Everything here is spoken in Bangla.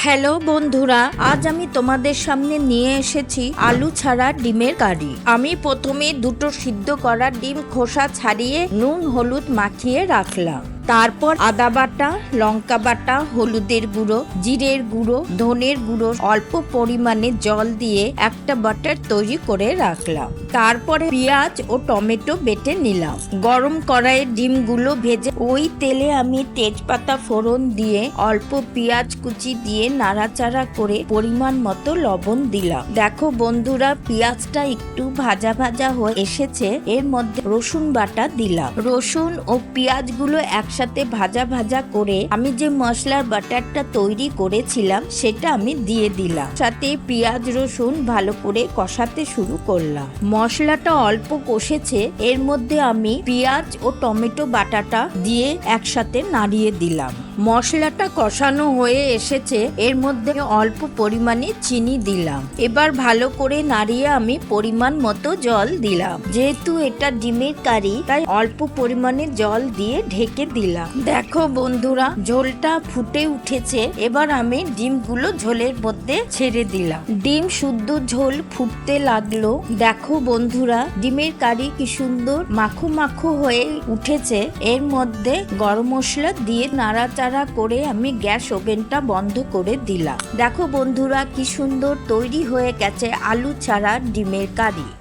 হ্যালো বন্ধুরা, আজ আমি তোমাদের সামনে নিয়ে এসেছি আলু ছাড়া ডিমের কারি। আমি প্রথমে দুটো সিদ্ধ করা ডিম খোসা ছাড়িয়ে নুন হলুদ মাখিয়ে রাখলাম। তারপর আদা বাটা, লঙ্কা বাটা, হলুদের গুঁড়ো, জিরের গুঁড়ো, ধনের গুঁড়ো, অল্প পরিমাণে জল দিয়ে একটা বাটার তৈরি করে রাখলাম। তারপরে পেঁয়াজ ও টমেটো বেটে নিলাম। গরম কড়াইয়ে ডিমগুলো ভেজে ওই তেলে আমি তেজপাতা ফোড়ন দিয়ে অল্প পেঁয়াজ কুচি দিয়ে নাড়াচাড়া করে পরিমাণ মতো লবণ দিলাম। দেখো বন্ধুরা, পেঁয়াজটা একটু ভাজা ভাজা হয়ে এসেছে। এর মধ্যে রসুন বাটা দিলাম। রসুন ও পেঁয়াজগুলো একসাথে ভাজা ভাজা করে আমি যে মশলার বাটারটা তৈরি করেছিলাম সেটা আমি দিয়ে দিলাম। সাথে পেঁয়াজ রসুন ভালো করে কষাতে শুরু করলাম। মশলাটা অল্প কষেছে, এর মধ্যে আমি পেঁয়াজ ও টমেটো বাটাটা দিয়ে একসাথে নাড়িয়ে দিলাম। মশলাটা কষানো হয়ে এসেছে, এর মধ্যে অল্প পরিমাণে চিনি দিলাম। এবার ভালো করে নাড়িয়ে আমি পরিমাণ মতো জল দিলাম। যেহেতু এটা ডিমের কারি, তাই অল্প পরিমাণে জল দিয়ে ঢেকে দিলাম। দেখো বন্ধুরা, ঝোলটা ফুটে উঠেছে। এবার আমি ডিমগুলো ঝোলের মধ্যে ছেড়ে দিলাম। ডিম শুদ্ধ ঝোল ফুটতে লাগলো। দেখো বন্ধুরা, ডিমের কারি কি সুন্দর মাখো মাখো হয়ে উঠেছে। এর মধ্যে গরম মশলা দিয়ে নাড়াচাড়া করে আমি গ্যাস ওভেনটা বন্ধ করে দিলাম। দেখো বন্ধুরা, কি সুন্দর তৈরি হয়ে গেছে আলু ছাড়া ডিমের কারি।